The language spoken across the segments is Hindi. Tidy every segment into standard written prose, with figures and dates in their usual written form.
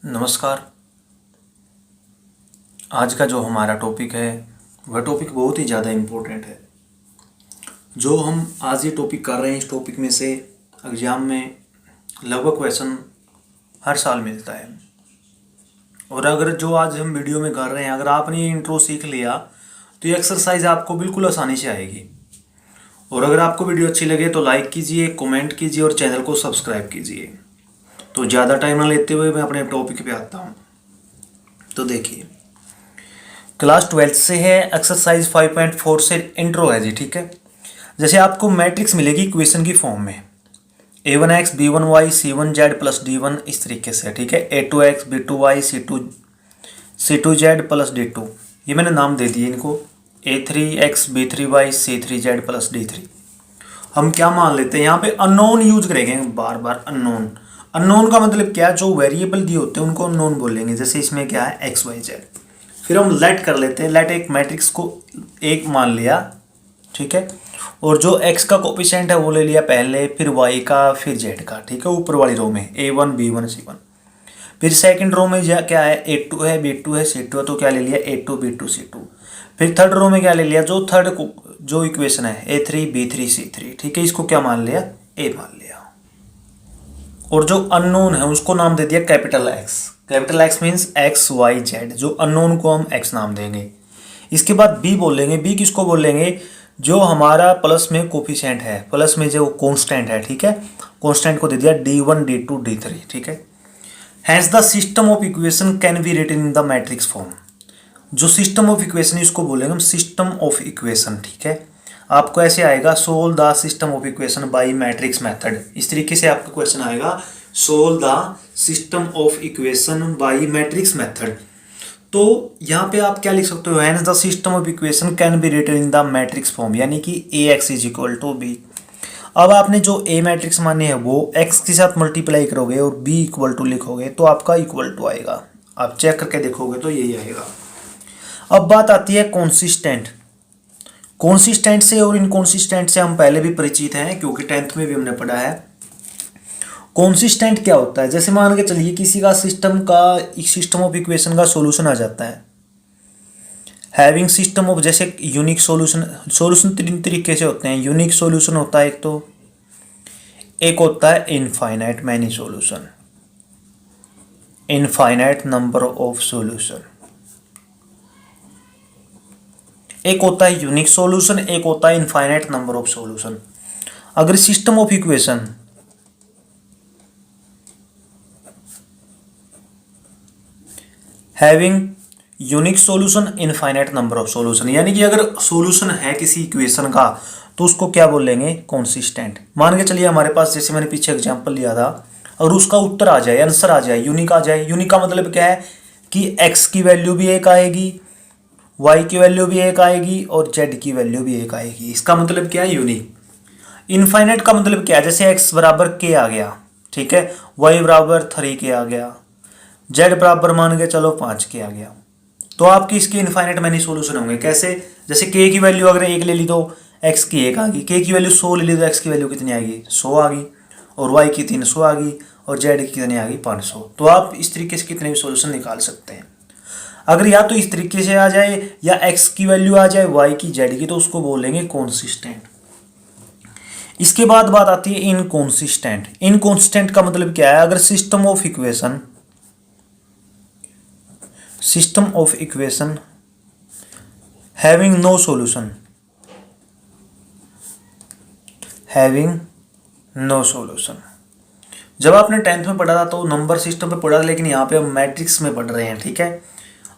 नमस्कार। आज का जो हमारा टॉपिक है वह टॉपिक बहुत ही ज़्यादा इम्पोर्टेंट है। जो हम आज ये टॉपिक कर रहे हैं, इस टॉपिक में से एग्ज़ाम में लगभग क्वेश्चन हर साल मिलता है। और अगर जो आज हम वीडियो में कर रहे हैं, अगर आपने ये इंट्रो सीख लिया तो ये एक्सरसाइज आपको बिल्कुल आसानी से आएगी। और अगर आपको वीडियो अच्छी लगे तो लाइक कीजिए, कमेंट कीजिए और चैनल को सब्सक्राइब कीजिए। तो ज़्यादा टाइम ना लेते हुए मैं अपने टॉपिक पे आता हूँ। तो देखिए, क्लास 12 से है, एक्सरसाइज 5.4 से इंट्रो है जी। ठीक है, जैसे आपको मैट्रिक्स मिलेगी इक्वेशन की फॉर्म में a1x b1y c1z plus d1 इस तरीके से। ठीक है, a2x b2y c2z plus d2, ये मैंने नाम दे दिए इनको, a3x b3y c3z plus d3। हम क्या मान लेते हैं यहाँ पे, अननोन यूज करेंगे बार बार। अननोन, अननोन का मतलब क्या, जो वेरिएबल दिए होते हैं उनको अननोन बोलेंगे। जैसे इसमें क्या है, एक्स वाई जेड। फिर हम लेट कर लेते हैं, लेट एक मैट्रिक्स को एक मान लिया, ठीक है, और जो x का कोफिशिएंट है वो ले लिया पहले, फिर y का, फिर z का। ठीक है, ऊपर वाली रो में a1 b1 c1। फिर सेकंड रो में क्या है, a2 है b2 है c2 है, तो क्या ले लिया a2 b2 c2। फिर थर्ड रो में क्या ले लिया, जो थर्ड जो इक्वेशन है a3 b3 c3। ठीक है, इसको क्या मान लिया, a मान लिया। और जो अननोन है उसको नाम दे दिया capital X. Capital X means X Y Z, जो अननोन को हम एक्स नाम देंगे। इसके बाद बी बोलेंगे। बी किसको बोलेंगे, जो हमारा प्लस में कोफिशिएंट है, प्लस में जो कांस्टेंट है। ठीक है, कांस्टेंट को दे दिया d1 d2 d3। ठीक है, hence the system of equation can be written in the matrix form. जो सिस्टम ऑफ इक्वेशन इसको बोलेंगे हम सिस्टम ऑफ इक्वेशन। ठीक है, आपको ऐसे आएगा, solve the system of equation by matrix method. इस तरीके से आपका क्वेश्चन आएगा, solve the system of equation by matrix method. तो यहाँ पे आप क्या लिख सकते हो, hence the system of equation can be written in the matrix form, यानी कि ax is equal to B. अब आपने जो a मैट्रिक्स माने है वो x के साथ मल्टीप्लाई करोगे और b इक्वल टू लिखोगे तो आपका इक्वल टू आएगा। आप चेक करके देखोगे तो यही आएगा। अब बात आती है कॉन्सिस्टेंट। कॉन्सिस्टेंट से और इनकॉन्सिस्टेंट से हम पहले भी परिचित हैं, क्योंकि 10th में भी हमने पढ़ा है। कॉन्सिस्टेंट क्या होता है, जैसे मान के चलिए किसी का सिस्टम ऑफ इक्वेशन का सॉल्यूशन आ जाता है, हैविंग सिस्टम ऑफ, जैसे यूनिक सॉल्यूशन तीन तरीके से होते हैं। यूनिक सॉल्यूशन होता है एक होता है infinite many solution, infinite number of solution. एक होता है यूनिक सॉल्यूशन, एक होता है इनफाइनाइट नंबर ऑफ सॉल्यूशन। अगर system of equation having unique solution, infinite number of solution, यानी कि अगर सॉल्यूशन है किसी इक्वेशन का तो उसको क्या बोलेंगे, कॉन्सिस्टेंट। मान के चलिए हमारे पास, जैसे मैंने पीछे एग्जांपल लिया था, और उसका उत्तर आ जाए, आंसर आ जाए, यूनिक आ जाए। यूनिक का मतलब क्या है कि x की वैल्यू भी एक आएगी, y की वैल्यू भी एक आएगी और z की वैल्यू भी एक आएगी। इसका मतलब क्या है, यूनिक। इनफाइनाइट का मतलब क्या है, जैसे x बराबर k आ गया, ठीक है, y बराबर 3k आ गया, z बराबर मान के चलो 5k आ गया, तो आपकी इसके इनफाइनाइट मैनी सॉल्यूशन होंगे। कैसे, जैसे k की वैल्यू अगर एक ले ली तो x की एक आ गई, k की वैल्यू 100 ले ली तो x की वैल्यू कितनी आएगी, 100 आ गई, और y की 300 आ गई, और z की कितनी आ गई, 500। तो आप इस तरीके से कितने भी सॉल्यूशन निकाल सकते हैं। अगर या तो इस तरीके से आ जाए या x की वैल्यू आ जाए y की z की, तो उसको बोलेंगे कॉन्सिस्टेंट। इसके बाद बात आती है इनकॉन्सिस्टेंट। इनकॉन्सिस्टेंट का मतलब क्या है, अगर system of equation having no solution, जब आपने 10th में पढ़ा था तो नंबर सिस्टम पे पढ़ा था, लेकिन यहाँ पे हम मैट्रिक्स में पढ़ रहे हैं। ठीक है,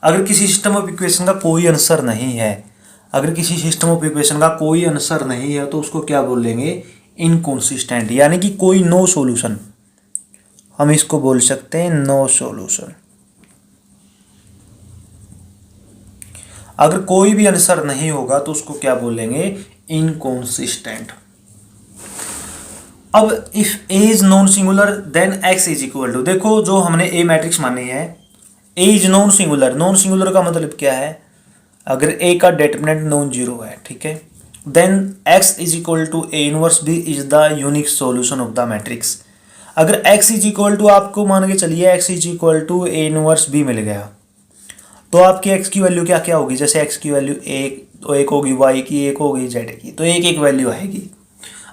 अगर किसी सिस्टम ऑफ इक्वेशन का कोई आंसर नहीं है, तो उसको क्या बोलेंगे, इनकॉन्सिस्टेंट, यानी कि कोई नो सॉल्यूशन। हम इसको बोल सकते हैं नो सॉल्यूशन। अगर कोई भी आंसर नहीं होगा तो उसको क्या बोलेंगे, इनकॉन्सिस्टेंट। अब if A is non singular then x is equal to, देखो जो हमने ए मैट्रिक्स मानी है, A is non singular. Non singular का मतलब क्या है, अगर ए का डिटरमिनेंट नॉन जीरो है, ठीक है, then x is equal to A inverse B is the unique solution of the matrix. अगर x इज इक्वल टू आपको मान के चलिए x is equal to A inverse B मिल गया, तो आपकी x की वैल्यू क्या क्या होगी, जैसे x की वैल्यू एक होगी, y की एक होगी, z की, तो एक एक वैल्यू आएगी।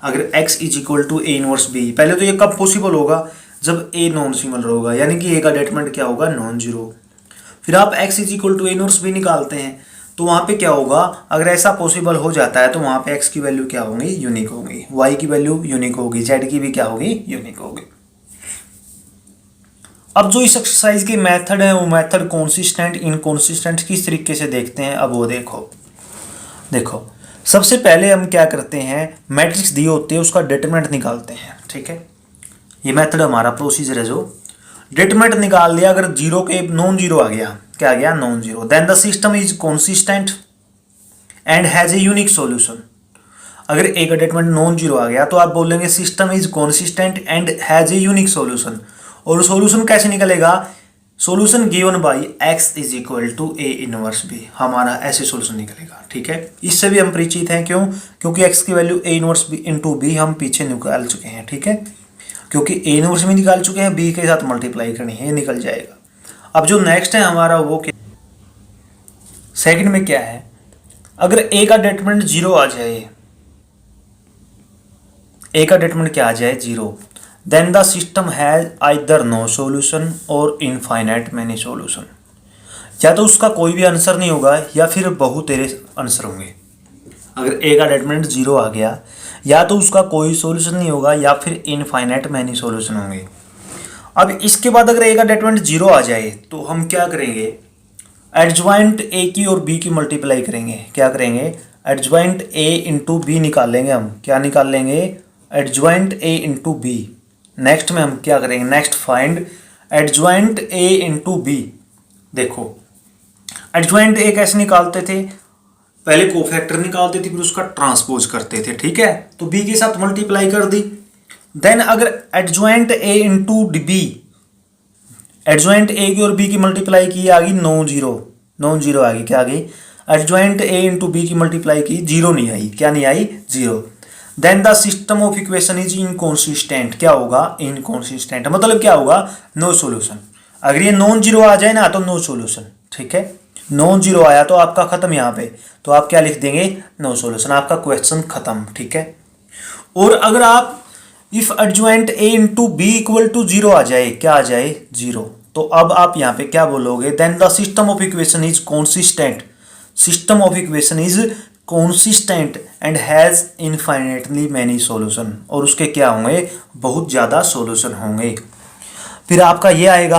अगर x is equal to A inverse B, पहले तो ये कब पॉसिबल होगा, जब a नॉन सिंगल होगा, यानी कि a का डिटरमिनेंट क्या होगा, नॉन जीरो। फिर आप x is equal to A inverse B निकालते हैं, तो वहाँ पे क्या होगा, अगर ऐसा पॉसिबल हो जाता है तो वहाँ पे x की वैल्यू क्या होगी, यूनिक होगी, y की वैल्यू यूनिक होगी, z की भी क्या होगी, यूनिक होगी। अब जो इस एक्सरसाइज की मेथड है वो मेथड कंसिस्टेंट इनकंसिस्टेंट किस तरीके से देखते हैं, अब वो देखो सबसे पहले हम क्या करते हैं, मैट्रिक्स दिए होते हैं उसका डिटरमिनेंट निकालते हैं। ठीक है, ये मेथड हमारा प्रोसीजर है। जो डिटरमिनेंट निकाल लिया, अगर जीरो के नॉन जीरो आ गया, क्या आ गया, non zero, then the system is consistent and has a unique solution. अगर ए का डिटरमिनेंट नॉन जीरो आ गया तो आप बोलेंगे system is consistent and has a unique solution. और सॉल्यूशन कैसे निकलेगा, solution given by x is equal to A inverse B, हमारा ऐसे सॉल्यूशन निकलेगा। ठीक है, इससे भी हम परिचित हैं, क्यों, क्योंकि x की value A inverse B into B हम पीछे निकाल चुके हैं। ठीक है, क्योंकि ए इनवर्स में निकाल चुके हैं, बी के साथ मल्टीप्लाई करनी है, ये निकल जाएगा। अब जो नेक्स्ट है हमारा वो क्या, सेकंड में क्या है, अगर ए का डिटरमिनेंट जीरो आ जाए, ए का डिटरमिनेंट क्या आ जाए, zero, then the system has either no solution और इनफाइनाइट मैनी सॉल्यूशन। या तो उसका कोई भी आंसर नहीं होगा या फिर बहुत तेरे आंसर होंगे। अगर ए का डिटरमिनेंट जीरो आ गया, या तो उसका कोई सॉल्यूशन नहीं होगा या फिर इनफाइनाइट मैनी सॉल्यूशन होंगे। अब इसके बाद अगर ए का डिटरमिनेंट जीरो आ जाए तो हम क्या करेंगे, एडजॉइंट ए की और बी की मल्टीप्लाई करेंगे। क्या करेंगे, एडजॉइंट ए इंटू बी निकाल लेंगे हम। क्या निकाल लेंगे, adjoint A into B. Next में हम क्या करेंगे, next find adjoint A into B. देखो एडजॉइंट ए कैसे निकालते थे, पहले कोफैक्टर निकालते थे, फिर उसका ट्रांसपोज करते थे। ठीक है, तो बी के साथ मल्टीप्लाई कर दी। देन अगर adjoint A into B, adjoint A की और बी की मल्टीप्लाई की, आ गई नॉन जीरो, नॉन जीरो आ गई, क्या आ गई, एडजॉइंट ए इंटू बी की मल्टीप्लाई की, जीरो नहीं आई, क्या नहीं आई, zero. Then the system of equation is inconsistent, क्या होगा, इनकॉन्सिस्टेंट, मतलब क्या होगा, नो सॉल्यूशन। अगर ये नॉन जीरो आ जाए ना तो नो सॉल्यूशन। ठीक है, नॉन जीरो आया तो आपका खत्म यहाँ पे, तो आप क्या लिख देंगे, नो सॉल्यूशन, आपका क्वेश्चन खत्म। ठीक है, और अगर आप if adjoint A into B equal to zero आ जाए, क्या आ जाए, जीरो, तो अब आप यहाँ पे क्या बोलोगे, then the system of equation is consistent, system of equation is consistent and has infinitely many solution, और उसके क्या होंगे, बहुत ज़्यादा सॉल्यूशन होंगे। फिर आपका ये आएगा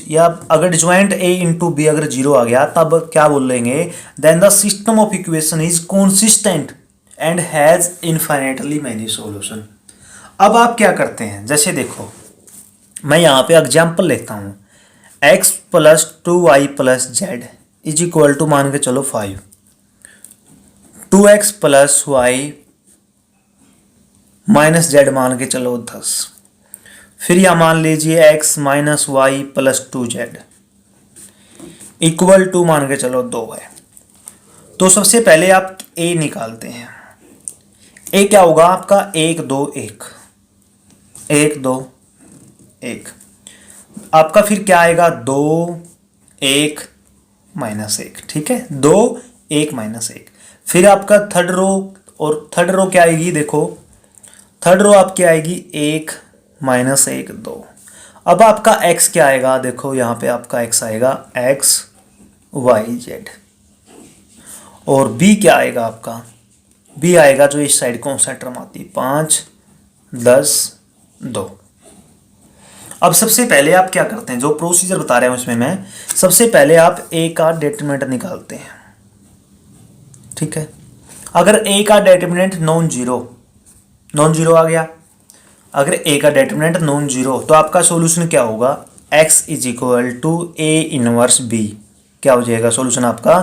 या अगर ज्वाइंट ए इंटू बी अगर जीरो आ गया तब क्या बोलेंगे, then the system of equation is consistent and has infinitely many solution. अब आप क्या करते हैं, जैसे देखो मैं यहाँ पे एग्जाम्पल लेता हूँ, x plus 2y plus Z is equal to मान के चलो 5, 2x plus Y minus Z मान के चलो 10, फिर यह मान लीजिए x minus Y plus 2z equal to मान के चलो 2 है। तो सबसे पहले आप a निकालते हैं, a क्या होगा आपका, 1 2 1, 1 2 1, आपका फिर क्या आएगा, 2 1 माइनस 1। ठीक है, 2 1 माइनस 1, फिर आपका थर्ड रो, और थर्ड रो क्या आएगी, देखो थर्ड रो आपकी आएगी 1 माइनस 1 2। अब आपका x क्या आएगा, देखो यहाँ पे आपका x आएगा x y z, और b क्या आएगा आपका, b आएगा जो इस साइड कॉन्स्टेंट टर्म आती 5 10 2। अब सबसे पहले आप क्या करते हैं, जो प्रोसीजर बता रहे हैं उसमें मैं, सबसे पहले आप a का डिटरमिनेंट निकालते हैं। ठीक है, अगर a का डिटरमिनेंट नॉन जीरो आ गया, अगर a का डिटरमिनेंट नॉन जीरो तो आपका सॉल्यूशन क्या होगा, x is equal to A inverse b, क्या हो जाएगा सॉल्यूशन आपका,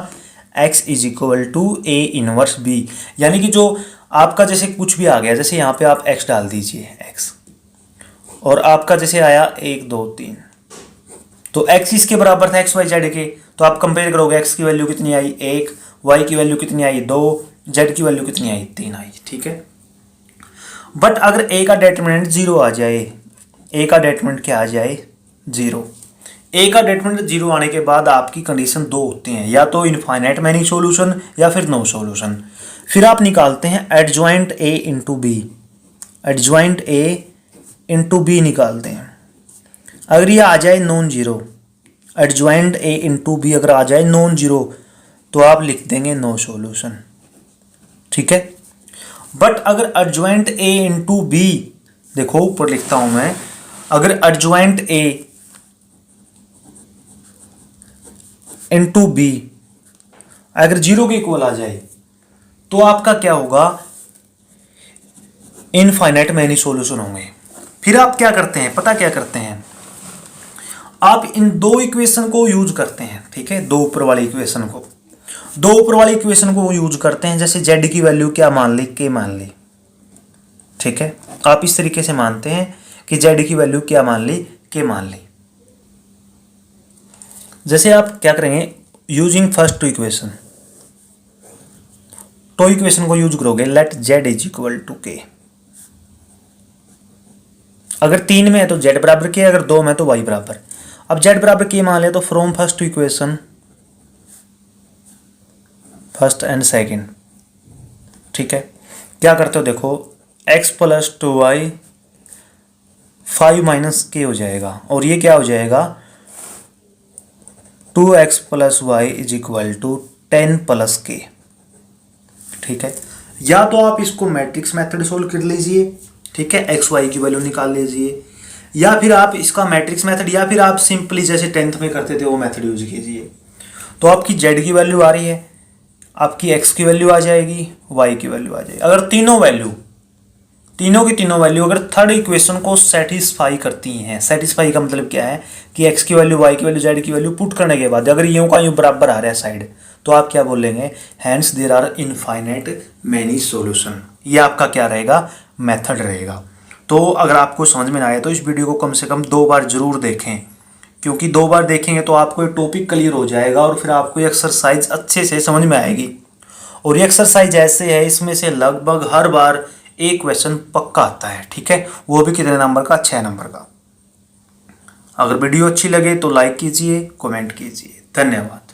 x is equal to A inverse b। यानी कि जो आपका जैसे कुछ भी आ गया, जैसे यहाँ पे आप x डाल दीजिए x, और आपका जैसे आया 1 2 3, तो x इसके बराबर था x y z के, तो आप कंपेयर करोगे x की वैल्यू कितनी आई 1, y की वैल्यू कितनी आई 2, z की वैल्यू कितनी आई 3 आई। ठीक है, बट अगर a का डिटरमिनेंट जीरो आ जाए, ए का डेटरमिनेंट क्या आ जाए 0। ए का डेटरमिनेंट 0 आने के बाद आपकी कंडीशन दो होती हैं, या तो इनफाइनाइट मैनी सॉल्यूशन या फिर नो सॉल्यूशन। फिर आप निकालते हैं adjoint A into B, adjoint A into B निकालते हैं। अगर ये आ जाए non zero, adjoint A into B अगर आ जाए नॉन जीरो, तो आप लिख देंगे नो सॉल्यूशन, ठीक है। बट अगर एडजॉइंट ए इंटू बी, देखो ऊपर लिखता हूं मैं, अगर एडजॉइंट ए इंटू बी अगर 0 के इक्वल आ जाए, तो आपका क्या होगा, इनफाइनाइट मैनी सॉल्यूशन होंगे। फिर आप क्या करते हैं, पता क्या करते हैं, आप इन दो इक्वेशन को यूज करते हैं, ठीक है। दो ऊपर वाली इक्वेशन को यूज करते हैं। जैसे जेड की वैल्यू क्या मान ली, के मान ली, ठीक है। आप इस तरीके से मानते हैं कि जेड की वैल्यू क्या मान ली, के मान ली। जैसे आप क्या करेंगे, यूजिंग फर्स्ट टू इक्वेशन, तो इक्वेशन को यूज करोगे, let Z is equal to K. अगर 3 में है तो जेड बराबर के, अगर 2 में तो वाई बराबर। अब जेड बराबर के मान ले, तो from first two equation, first and second, ठीक है। क्या करते हो, देखो x प्लस 2y 5 माइनस के हो जाएगा, और ये क्या हो जाएगा 2x plus Y is equal to 10 plus K, ठीक है। या तो आप इसको मैट्रिक्स मेथड सोल्व कर लीजिए, ठीक है, एक्स वाई की वैल्यू निकाल लीजिए, या फिर आप इसका मैट्रिक्स मेथड, या फिर आप सिंपली जैसे 10th में करते थे वो मेथड यूज कीजिए। तो आपकी जेड की वैल्यू आ रही है, आपकी एक्स की वैल्यू आ जाएगी, वाई की वैल्यू आ जाएगी। अगर तीनों की तीनों वैल्यू अगर थर्ड इक्वेशन को सेटिस्फाई करती हैं, सेटिस्फाई का मतलब क्या है कि एक्स की वैल्यू, वाई की वैल्यू, जेड की वैल्यू पुट करने के बाद अगर यूं का यूं बराबर आ रहा है साइड, तो आप क्या बोलेंगे, hence there are infinite many solution. ये आपका क्या रहेगा, मेथड रहेगा। तो अगर आपको समझ में ना आए तो इस वीडियो को कम से कम 2 बार जरूर देखें, क्योंकि 2 बार देखेंगे तो आपको ये टॉपिक क्लियर हो जाएगा और फिर आपको एक्सरसाइज अच्छे से समझ में आएगी। और ये एक्सरसाइज ऐसे है, इसमें से लगभग हर बार एक क्वेश्चन पक्का आता है, ठीक है। वो भी कितने नंबर का, 6 नंबर का। अगर वीडियो अच्छी लगे तो लाइक कीजिए, कमेंट कीजिए। धन्यवाद।